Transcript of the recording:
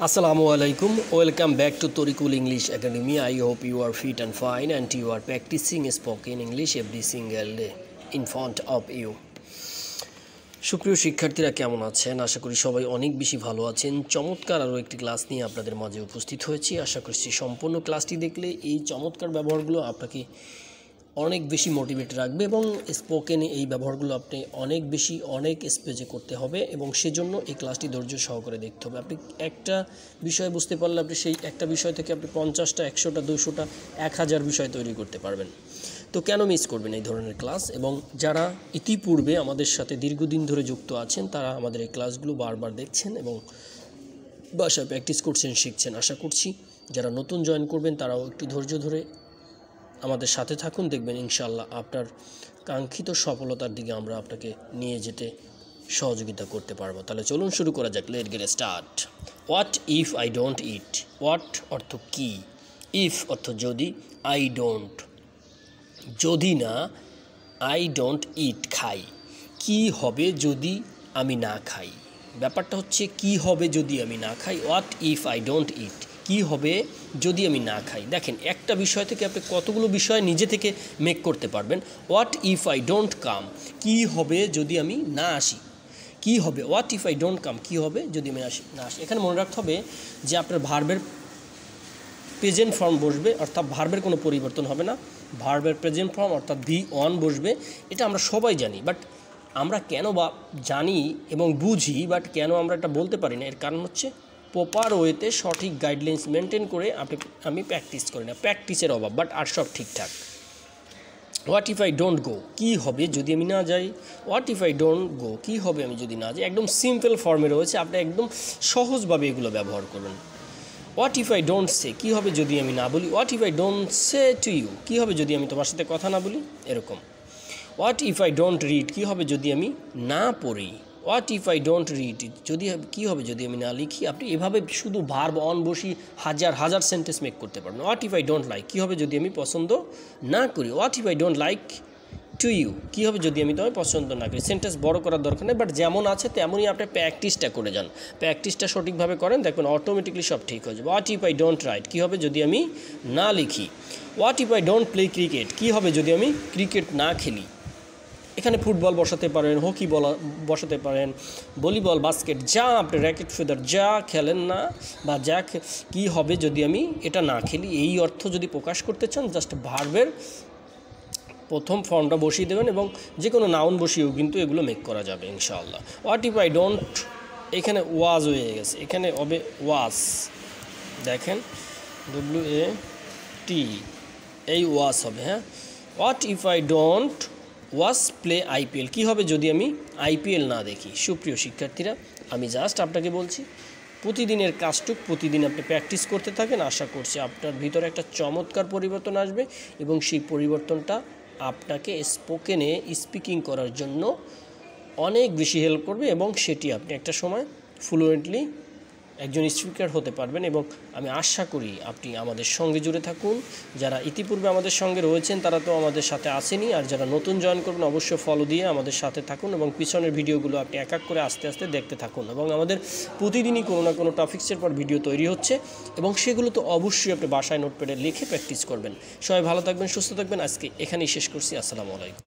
Assalamualaikum. Welcome back to Torikul English Academy. I hope you are fit and fine and you are practicing spoken English every single day in front of you. সুপ্রিয় শিক্ষার্থীরা কেমন আছেন? আশা করি সবাই অনেক বেশি ভালো আছেন। চমৎকার আরও একটি ক্লাস নিয়ে আপনাদের মাঝে উপস্থিত হয়েছি। আশা করছি সম্পূর্ণ ক্লাসটি দেখলে এই চমৎকার ব্যবহারগুলো আপনাকে অনেক বেশি মোটিভেট রাখবে এবং স্পোকেনে এই ব্যবহারগুলো আপনি অনেক স্পেজে করতে হবে এবং সেজন্য এই ক্লাসটি ধৈর্য সহকারে দেখতে হবে। আপনি একটা বিষয় বুঝতে পারলে আপনি সেই একটা বিষয় থেকে আপনি 50টা 100টা 200টা 1000 বিষয় তৈরি করতে পারবেন। তো কেন মিস করবেন এই ধরনের ক্লাস? এবং যারা ইতিপূর্বে আমাদের সাথে দীর্ঘদিন ধরে যুক্ত আছেন তারা আমাদের এই ক্লাসগুলো বারবার দেখছেন এবং বাসায় প্র্যাকটিস করছেন, শিখছেন। আশা করছি যারা নতুন জয়েন করবেন তারাও একটু ধৈর্য ধরে আমাদের সাথে থাকুন, দেখবেন ইনশাআল্লাহ আপনার কাঙ্ক্ষিত সফলতার দিকে আমরা আপনাকে নিয়ে যেতে সহযোগিতা করতে পারবো। তাহলে চলুন শুরু করা যাক। Let's get start. What if I don't it? What অর্থ কি, ইফ অর্থ যদি, আই ডোন্ট যদি না, আই ডোন্ট ইট খাই। কি হবে যদি আমি না খাই? ব্যাপারটা হচ্ছে কি হবে যদি আমি না খাই। হোয়াট ইফ আই ডোন্ট ইট, কি হবে যদি আমি না খাই। দেখেন একটা বিষয় থেকে আপনি কতগুলো বিষয় নিজে থেকে মেক করতে পারবেন। What if I don't come, কি হবে যদি আমি না আসি। কি হবে, what if I don't come, কি হবে যদি আমি না আসি। এখানে মনে রাখতে হবে যে আপনার ভার্বের প্রেজেন্ট ফর্ম বসবে, অর্থাৎ ভার্বের কোনো পরিবর্তন হবে না। ভার্বের প্রেজেন্ট ফর্ম অর্থাৎ ভি অন বসবে। এটা আমরা সবাই জানি, বাট আমরা কেন বা জানি এবং বুঝি, বাট কেন আমরা এটা বলতে পারি না? এর কারণ হচ্ছে প্রপার ওয়েতে সঠিক গাইডলাইন্স মেনটেন করে আমি প্র্যাকটিস করি না, প্র্যাকটিসের অভাব। বাট আর সব ঠিকঠাক। What if I don't go, কী হবে যদি আমি না যাই। What if I don't go, কী হবে আমি যদি না যাই। একদম সিম্পল ফর্মে রয়েছে, আপনি একদম সহজভাবে এগুলো ব্যবহার করবেন। What if I don't say, কী হবে যদি আমি না বলি। What if I don't say to you, কী হবে যদি আমি তোমার সাথে কথা না বলি। এরকম। What if I don't read, কী হবে যদি আমি না পড়ি। What if I don't read, যদি কী হবে যদি আমি না লিখি। আপনি এভাবে শুধু ভার্ব অন বসি হাজার সেন্টেন্স মেক করতে পারবেন। What if I don't like, কী হবে যদি আমি পছন্দ না করি। What if I don't like to you, কী হবে যদি আমি তোমায় পছন্দ না করি। সেন্টেন্স বড় করার দরকার নেই, বাট যেমন আছে তেমনই আপনি প্র্যাকটিসটা করে যান। প্র্যাকটিসটা সঠিকভাবে করেন, দেখবেন অটোমেটিকলি সব ঠিক হয়ে যাবে। What if I don't write, কী হবে যদি আমি না লিখি। What if I don't play cricket, কী হবে যদি আমি ক্রিকেট না খেলি। এখানে ফুটবল বসাতে পারেন, হকি বসাতে পারেন, ভলিবল, বাস্কেট, যা আপনি র্যাকেট ফেদার যা খেলেন না বা যা কী হবে যদি আমি এটা না খেলি। এই অর্থ যদি প্রকাশ করতে চান জাস্ট ভার্বের প্রথম ফর্মটা বসিয়ে দেবেন এবং যে কোনো নাউন বসিয়েও কিন্তু এগুলো মেক করা যাবে ইনশাআল্লাহ। হোয়াট ইফ আই ডোন্ট, এখানে ওয়াজ হয়ে গেছে, এখানে হবে ওয়াজ। দেখেন WAT, এই ওয়াজ হবে। হ্যাঁ, what if I don't watch play IPL, কী হবে যদি আমি IPL না দেখি। সুপ্রিয় শিক্ষার্থীরা, আমি জাস্ট আপনাকে বলছি প্রতিদিনের কাজটুক প্রতিদিন আপনি প্র্যাকটিস করতে থাকেন। আশা করছি আপনার ভিতরে একটা চমৎকার পরিবর্তন আসবে এবং সেই পরিবর্তনটা আপনাকে স্পোকেনে স্পিকিং করার জন্য অনেক বেশি হেল্প করবে এবং সেটি আপনি একটা সময় ফ্লুয়েন্টলি একজন স্পিকার হতে পারবেন। এবং আমি আশা করি আপনি আমাদের সঙ্গে জুড়ে থাকুন। যারা ইতিপূর্বে আমাদের সঙ্গে রয়েছেন তারা তো আমাদের সাথে আসেনি, আর যারা নতুন জয়েন করবেন অবশ্যই ফলো দিয়ে আমাদের সাথে থাকুন এবং পিছনের ভিডিওগুলো আপনি এক এক করে আস্তে আস্তে দেখতে থাকুন। এবং আমাদের প্রতিদিনই কোনো না কোনো টপিক্সের পর ভিডিও তৈরি হচ্ছে এবং সেগুলো তো অবশ্যই আপনি বাসায় নোটপ্যাডে লিখে প্র্যাকটিস করবেন। সবাই ভালো থাকবেন, সুস্থ থাকবেন। আজকে এখানেই শেষ করছি। আসসালামু আলাইকুম।